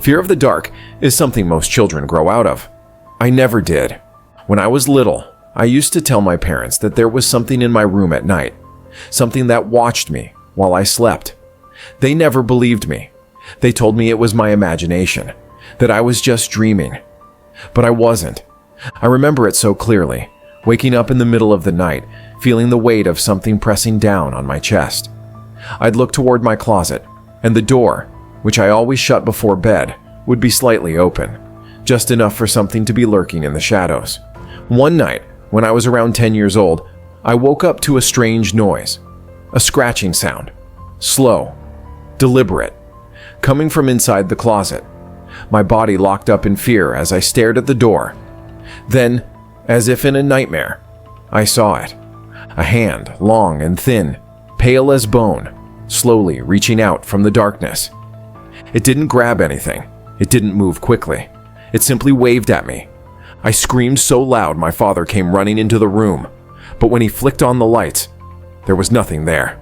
Fear of the dark is something most children grow out of. I never did. When I was little, I used to tell my parents that there was something in my room at night, something that watched me while I slept. They never believed me. They told me it was my imagination, that I was just dreaming. But I wasn't. I remember it so clearly, waking up in the middle of the night, feeling the weight of something pressing down on my chest. I'd look toward my closet, and the door, which I always shut before bed, would be slightly open, just enough for something to be lurking in the shadows. One night, when I was around 10 years old, I woke up to a strange noise, a scratching sound, slow, deliberate, coming from inside the closet. My body locked up in fear as I stared at the door. Then, as if in a nightmare, I saw it. A hand, long and thin, pale as bone, slowly reaching out from the darkness. It didn't grab anything. It didn't move quickly. It simply waved at me. I screamed so loud my father came running into the room, but when he flicked on the lights, there was nothing there.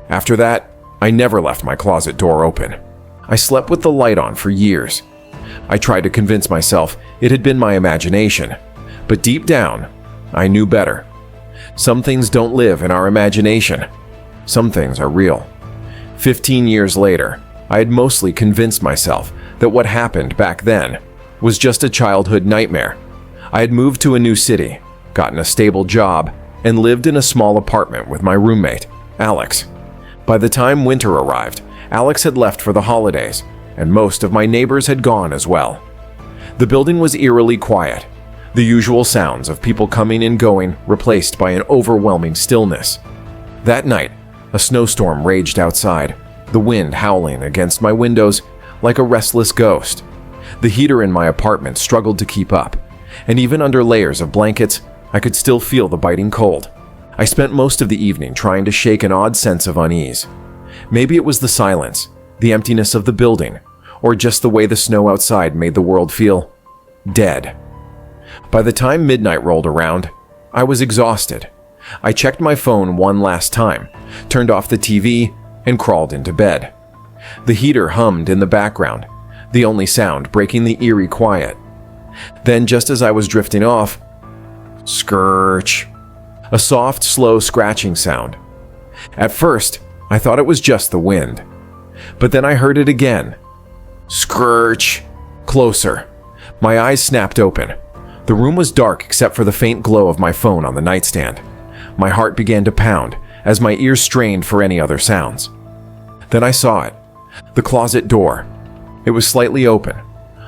After that, I never left my closet door open. I slept with the light on for years. I tried to convince myself it had been my imagination, but deep down, I knew better. Some things don't live in our imagination. Some things are real. 15 years later, I had mostly convinced myself that what happened back then was just a childhood nightmare. I had moved to a new city, gotten a stable job, and lived in a small apartment with my roommate, Alex. By the time winter arrived, Alex had left for the holidays, and most of my neighbors had gone as well. The building was eerily quiet, the usual sounds of people coming and going replaced by an overwhelming stillness. That night, a snowstorm raged outside, the wind howling against my windows like a restless ghost. The heater in my apartment struggled to keep up, and even under layers of blankets, I could still feel the biting cold. I spent most of the evening trying to shake an odd sense of unease. Maybe it was the silence, the emptiness of the building, or just the way the snow outside made the world feel dead. By the time midnight rolled around, I was exhausted. I checked my phone one last time, turned off the TV, and crawled into bed. The heater hummed in the background, the only sound breaking the eerie quiet. Then, just as I was drifting off, scratch, a soft, slow scratching sound. At first, I thought it was just the wind, but then I heard it again. Scratch, closer. My eyes snapped open. The room was dark except for the faint glow of my phone on the nightstand. My heart began to pound as my ears strained for any other sounds. Then I saw it, the closet door. It was slightly open.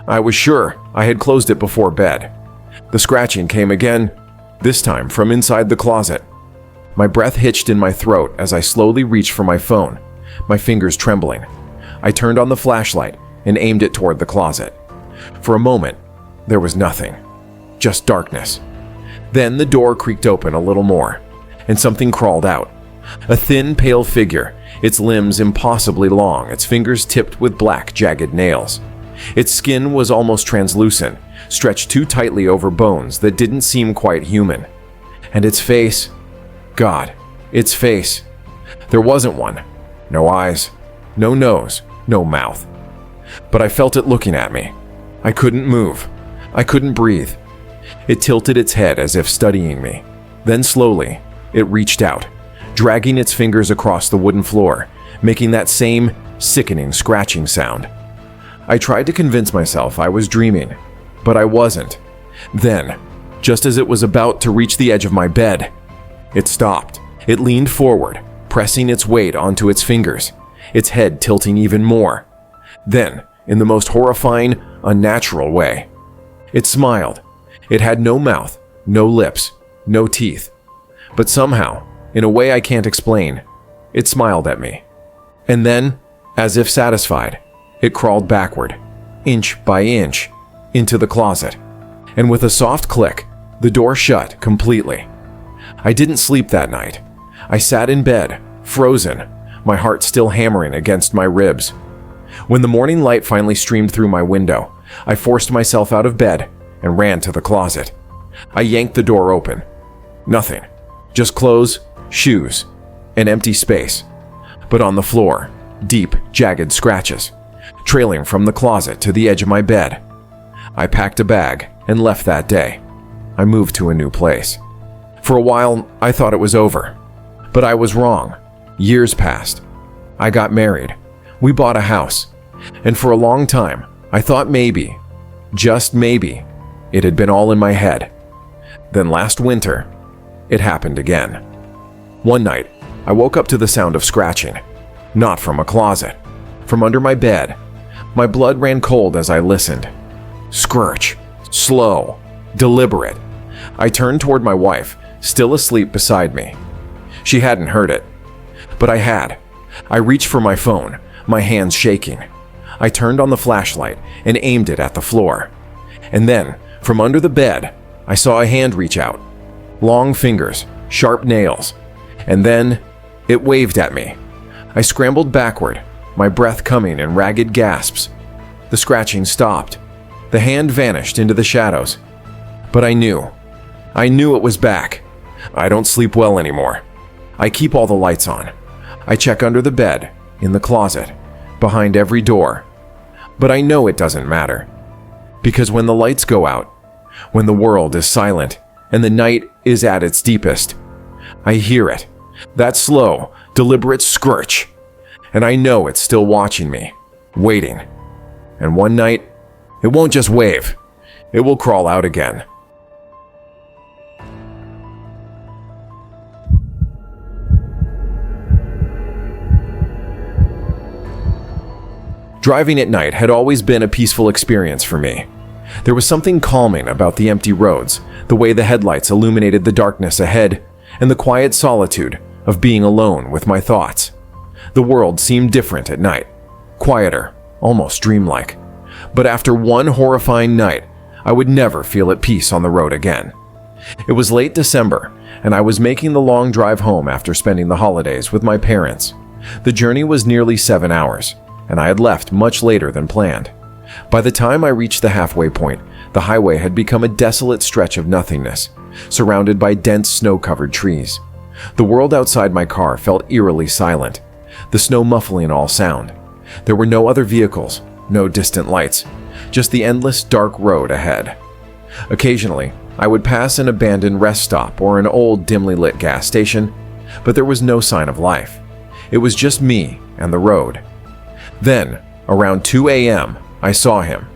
I was sure I had closed it before bed. The scratching came again, this time from inside the closet. My breath hitched in my throat as I slowly reached for my phone, my fingers trembling. I turned on the flashlight and aimed it toward the closet. For a moment, there was nothing, just darkness. Then the door creaked open a little more, and something crawled out. A thin, pale figure, its limbs impossibly long, its fingers tipped with black, jagged nails. Its skin was almost translucent, stretched too tightly over bones that didn't seem quite human. And its face, God, its face. There wasn't one. No eyes, no nose, no mouth. But I felt it looking at me. I couldn't move. I couldn't breathe. It tilted its head as if studying me. Then slowly, it reached out, dragging its fingers across the wooden floor, making that same sickening scratching sound. I tried to convince myself I was dreaming, but I wasn't. Then, just as it was about to reach the edge of my bed, it stopped. It leaned forward, pressing its weight onto its fingers, its head tilting even more. Then, in the most horrifying, unnatural way, it smiled. It had no mouth, no lips, no teeth. But somehow, in a way I can't explain, it smiled at me. And then, as if satisfied, it crawled backward, inch by inch, into the closet. And with a soft click, the door shut completely. I didn't sleep that night. I sat in bed, frozen, my heart still hammering against my ribs. When the morning light finally streamed through my window, I forced myself out of bed and ran to the closet. I yanked the door open. Nothing. Just clothes, shoes, an empty space. But on the floor, deep, jagged scratches. trailing from the closet to the edge of my bed. I packed a bag and left that day. I moved to a new place. For a while, I thought it was over. But I was wrong. Years passed. I got married. We bought a house. And for a long time, I thought maybe, just maybe, it had been all in my head. Then last winter, it happened again. One night, I woke up to the sound of scratching. Not from a closet. From under my bed. My blood ran cold as I listened. Scratch. Slow. Deliberate. I turned toward my wife, still asleep beside me. She hadn't heard it. But I had. I reached for my phone, my hands shaking. I turned on the flashlight and aimed it at the floor. And then, from under the bed, I saw a hand reach out. Long fingers, sharp nails. And then, it waved at me. I scrambled backward, my breath coming in ragged gasps. The scratching stopped. The hand vanished into the shadows. But I knew it was back. I don't sleep well anymore. I keep all the lights on. I check under the bed, in the closet, behind every door. But I know it doesn't matter. Because when the lights go out, when the world is silent, and the night is at its deepest, I hear it, that slow, deliberate scratch. And I know it's still watching me, waiting. And one night, it won't just wave. It will crawl out again. Driving at night had always been a peaceful experience for me. There was something calming about the empty roads, the way the headlights illuminated the darkness ahead, and the quiet solitude of being alone with my thoughts. The world seemed different at night, quieter, almost dreamlike. But after one horrifying night, I would never feel at peace on the road again. It was late December, and I was making the long drive home after spending the holidays with my parents. The journey was nearly 7 hours, and I had left much later than planned. By the time I reached the halfway point, the highway had become a desolate stretch of nothingness, surrounded by dense snow-covered trees. The world outside my car felt eerily silent, the snow muffling all sound. There were no other vehicles, no distant lights, just the endless dark road ahead. Occasionally, I would pass an abandoned rest stop or an old dimly lit gas station, but there was no sign of life. It was just me and the road. Then, around 2 a.m., I saw him.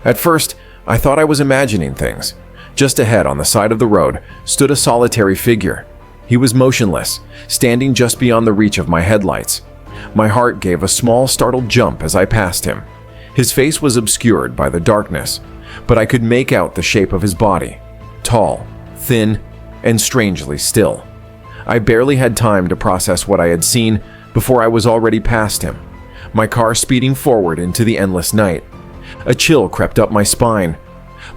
At first, I thought I was imagining things. Just ahead on the side of the road stood a solitary figure. He was motionless, standing just beyond the reach of my headlights. My heart gave a small, startled jump as I passed him. His face was obscured by the darkness, but I could make out the shape of his body. Tall, thin, and strangely still. I barely had time to process what I had seen before I was already past him, my car speeding forward into the endless night. A chill crept up my spine,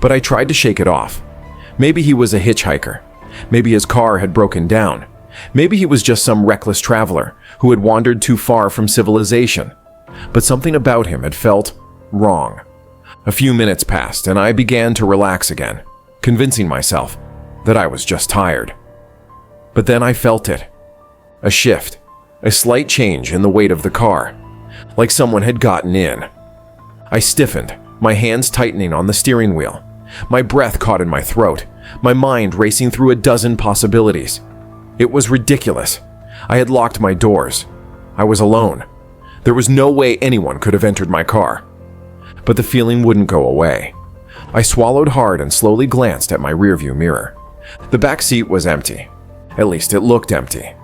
but I tried to shake it off. Maybe he was a hitchhiker. Maybe his car had broken down. Maybe he was just some reckless traveler who had wandered too far from civilization. But something about him had felt wrong. A few minutes passed and I began to relax again, convincing myself that I was just tired. But then I felt it. A shift, a slight change in the weight of the car, like someone had gotten in. I stiffened, my hands tightening on the steering wheel. My breath caught in my throat, my mind racing through a dozen possibilities. It was ridiculous. I had locked my doors. I was alone. There was no way anyone could have entered my car. But the feeling wouldn't go away. I swallowed hard and slowly glanced at my rearview mirror. The back seat was empty. At least it looked empty.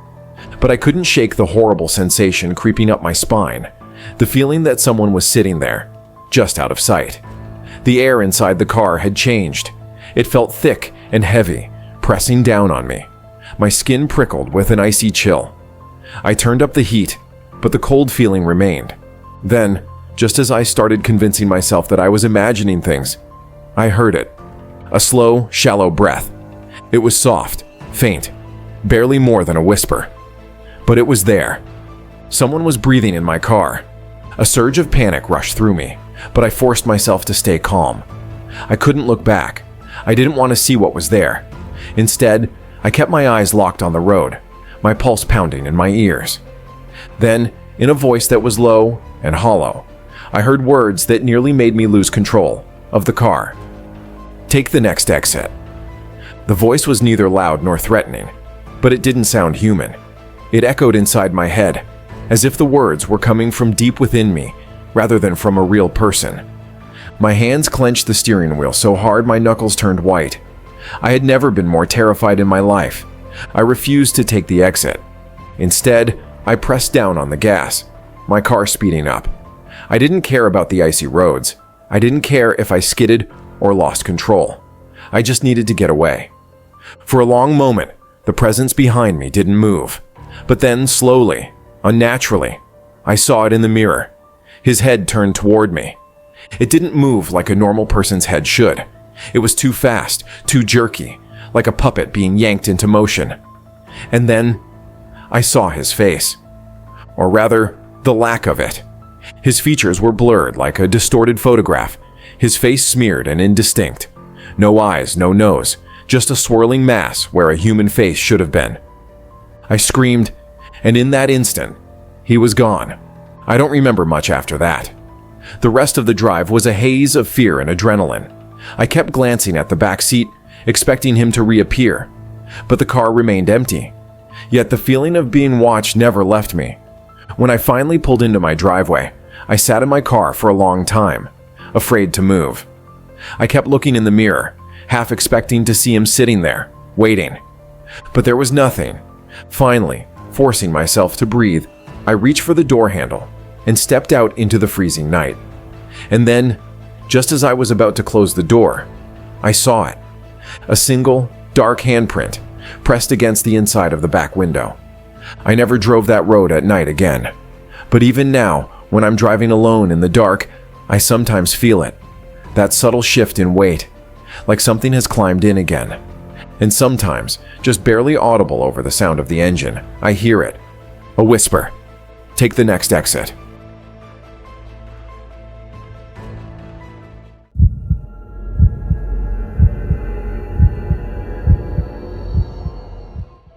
But I couldn't shake the horrible sensation creeping up my spine, the feeling that someone was sitting there, just out of sight. The air inside the car had changed. It felt thick and heavy, pressing down on me. My skin prickled with an icy chill. I turned up the heat, but the cold feeling remained. Then, just as I started convincing myself that I was imagining things, I heard it. A slow, shallow breath. It was soft, faint, barely more than a whisper. But it was there. Someone was breathing in my car. A surge of panic rushed through me, but I forced myself to stay calm. I couldn't look back. I didn't want to see what was there. Instead, I kept my eyes locked on the road, my pulse pounding in my ears. Then, in a voice that was low and hollow, I heard words that nearly made me lose control of the car. "Take the next exit." The voice was neither loud nor threatening, but it didn't sound human. It echoed inside my head, as if the words were coming from deep within me rather than from a real person. My hands clenched the steering wheel so hard my knuckles turned white. I had never been more terrified in my life. I refused to take the exit. Instead, I pressed down on the gas, my car speeding up. I didn't care about the icy roads. I didn't care if I skidded or lost control. I just needed to get away. For a long moment, the presence behind me didn't move. But then, slowly, unnaturally, I saw it in the mirror. His head turned toward me. It didn't move like a normal person's head should. It was too fast, too jerky, like a puppet being yanked into motion. And then, I saw his face. Or rather, the lack of it. His features were blurred like a distorted photograph, his face smeared and indistinct. No eyes, no nose, just a swirling mass where a human face should have been. I screamed, and in that instant, he was gone. I don't remember much after that. The rest of the drive was a haze of fear and adrenaline. I kept glancing at the back seat, expecting him to reappear, but the car remained empty. Yet the feeling of being watched never left me. When I finally pulled into my driveway, I sat in my car for a long time, afraid to move. I kept looking in the mirror, half expecting to see him sitting there, waiting. But there was nothing. Finally, forcing myself to breathe, I reached for the door handle and stepped out into the freezing night. And then, just as I was about to close the door, I saw it. A single, dark handprint pressed against the inside of the back window. I never drove that road at night again. But even now, when I'm driving alone in the dark, I sometimes feel it. That subtle shift in weight, like something has climbed in again. And sometimes, just barely audible over the sound of the engine, I hear it. A whisper. "Take the next exit."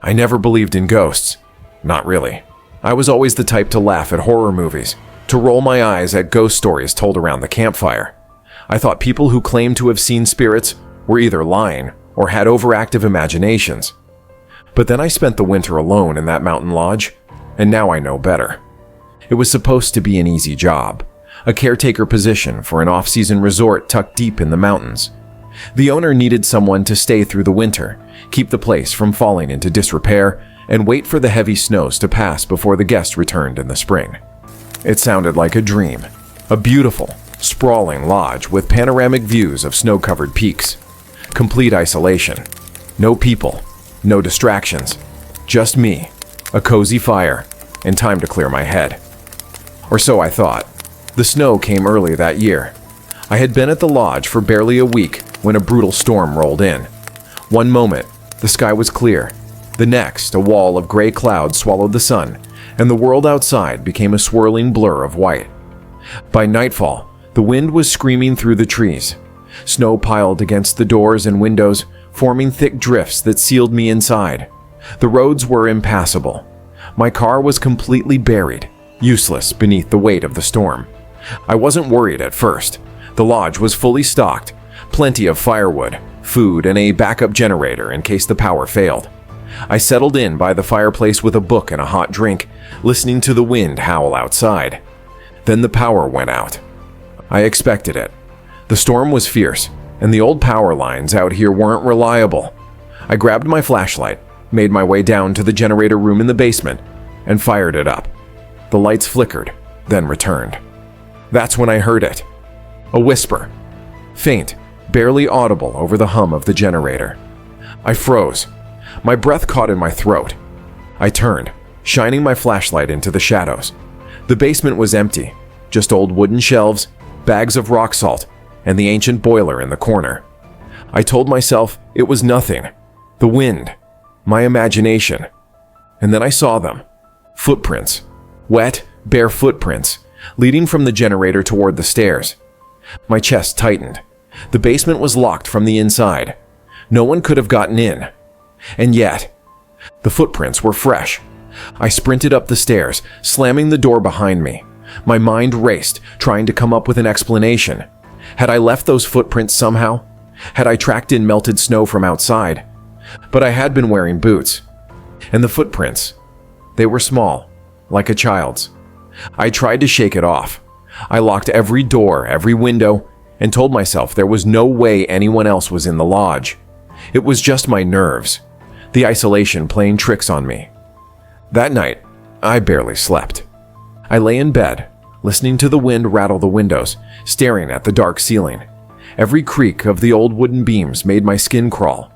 I never believed in ghosts. Not really. I was always the type to laugh at horror movies, to roll my eyes at ghost stories told around the campfire. I thought people who claimed to have seen spirits were either lying or had overactive imaginations. But then I spent the winter alone in that mountain lodge, and now I know better. It was supposed to be an easy job, a caretaker position for an off-season resort tucked deep in the mountains. The owner needed someone to stay through the winter, keep the place from falling into disrepair, and wait for the heavy snows to pass before the guests returned in the spring. It sounded like a dream, a beautiful, sprawling lodge with panoramic views of snow-covered peaks. Complete isolation. No people, no distractions, just me, a cozy fire, and time to clear my head. Or so I thought. The snow came early that year. I had been at the lodge for barely a week when a brutal storm rolled in. One moment, the sky was clear. The next, a wall of gray clouds swallowed the sun, and the world outside became a swirling blur of white. By nightfall, the wind was screaming through the trees. Snow piled against the doors and windows, forming thick drifts that sealed me inside. The roads were impassable. My car was completely buried, useless beneath the weight of the storm. I wasn't worried at first. The lodge was fully stocked, plenty of firewood, food, and a backup generator in case the power failed. I settled in by the fireplace with a book and a hot drink, listening to the wind howl outside. Then the power went out. I expected it. The storm was fierce, and the old power lines out here weren't reliable. I grabbed my flashlight, made my way down to the generator room in the basement, and fired it up. The lights flickered, then returned. That's when I heard it. A whisper. Faint, barely audible over the hum of the generator. I froze. My breath caught in my throat. I turned, shining my flashlight into the shadows. The basement was empty, just old wooden shelves, bags of rock salt, and the ancient boiler in the corner. I told myself it was nothing. The wind. My imagination. And then I saw them. Footprints. Wet, bare footprints, leading from the generator toward the stairs. My chest tightened. The basement was locked from the inside. No one could have gotten in. And yet, the footprints were fresh. I sprinted up the stairs, slamming the door behind me. My mind raced, trying to come up with an explanation. Had I left those footprints somehow? Had I tracked in melted snow from outside? But I had been wearing boots. And the footprints, they were small, like a child's. I tried to shake it off. I locked every door, every window, and told myself there was no way anyone else was in the lodge. It was just my nerves, the isolation playing tricks on me. That night, I barely slept. I lay in bed, listening to the wind rattle the windows, staring at the dark ceiling. Every creak of the old wooden beams made my skin crawl.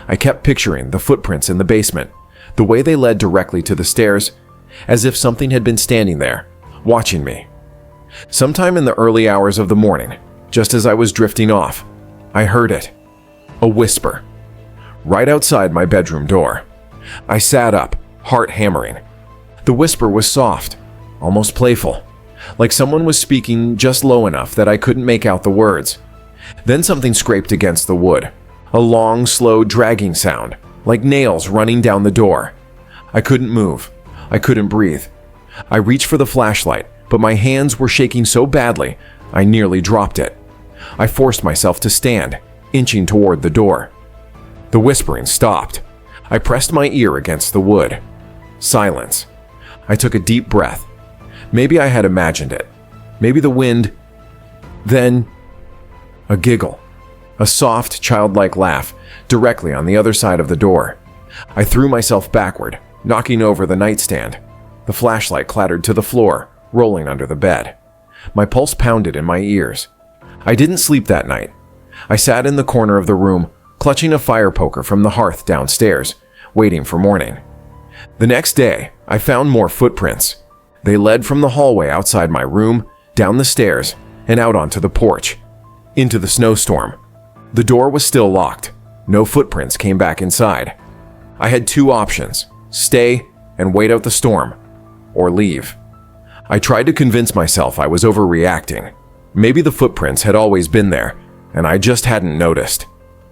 I kept picturing the footprints in the basement, the way they led directly to the stairs, as if something had been standing there, watching me. Sometime in the early hours of the morning, just as I was drifting off, I heard it. A whisper. Right outside my bedroom door. I sat up, heart hammering. The whisper was soft, almost playful, like someone was speaking just low enough that I couldn't make out the words. Then something scraped against the wood, a long, slow dragging sound, like nails running down the door. I couldn't move. I couldn't breathe. I reached for the flashlight, but my hands were shaking so badly, I nearly dropped it. I forced myself to stand, inching toward the door. The whispering stopped. I pressed my ear against the wood. Silence. I took a deep breath. Maybe I had imagined it. Maybe the wind. Then, a giggle. A soft, childlike laugh, directly on the other side of the door. I threw myself backward, knocking over the nightstand. The flashlight clattered to the floor, rolling under the bed. My pulse pounded in my ears. I didn't sleep that night. I sat in the corner of the room, clutching a fire poker from the hearth downstairs, waiting for morning. The next day, I found more footprints. They led from the hallway outside my room, down the stairs, and out onto the porch, into the snowstorm. The door was still locked. No footprints came back inside. I had two options: stay and wait out the storm, or leave. I tried to convince myself I was overreacting. Maybe the footprints had always been there, and I just hadn't noticed.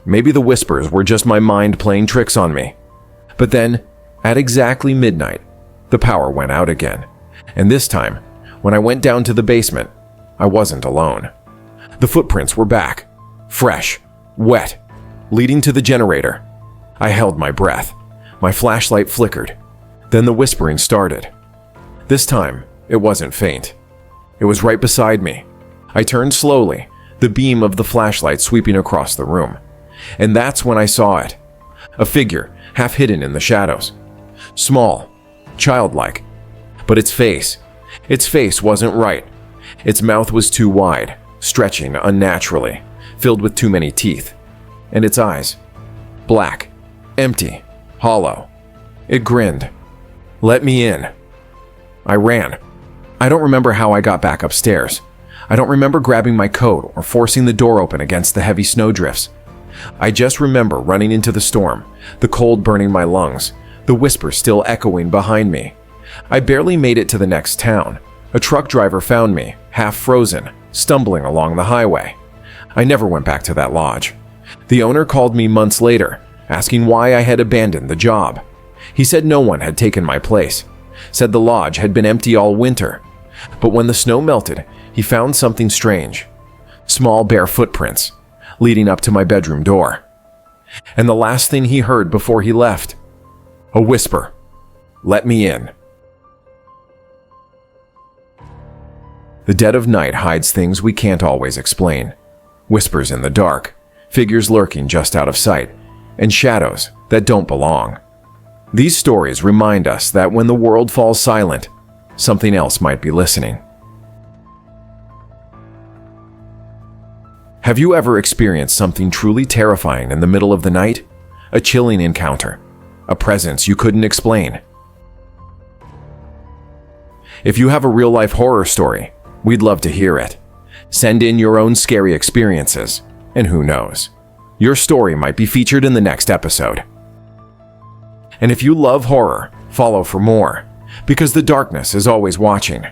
Maybe the whispers were just my mind playing tricks on me. But then, at exactly midnight, the power went out again. And this time, when I went down to the basement, I wasn't alone. The footprints were back, fresh, wet, leading to the generator. I held my breath. My flashlight flickered. Then the whispering started. This time, it wasn't faint. It was right beside me. I turned slowly, the beam of the flashlight sweeping across the room. And that's when I saw it. A figure, half hidden in the shadows. Small, childlike. But its face wasn't right. Its mouth was too wide, stretching unnaturally, filled with too many teeth. And its eyes, black, empty, hollow. It grinned. "Let me in." I ran. I don't remember how I got back upstairs. I don't remember grabbing my coat or forcing the door open against the heavy snowdrifts. I just remember running into the storm, the cold burning my lungs, the whisper still echoing behind me. I barely made it to the next town. A truck driver found me, half frozen, stumbling along the highway. I never went back to that lodge. The owner called me months later, asking why I had abandoned the job. He said no one had taken my place, said the lodge had been empty all winter. But when the snow melted, he found something strange. Small bare footprints, leading up to my bedroom door. And the last thing he heard before he left, a whisper, "Let me in." The dead of night hides things we can't always explain. Whispers in the dark, figures lurking just out of sight, and shadows that don't belong. These stories remind us that when the world falls silent, something else might be listening. Have you ever experienced something truly terrifying in the middle of the night? A chilling encounter, a presence you couldn't explain? If you have a real-life horror story, we'd love to hear it. Send in your own scary experiences, and who knows, your story might be featured in the next episode. And if you love horror, follow for more, because the darkness is always watching.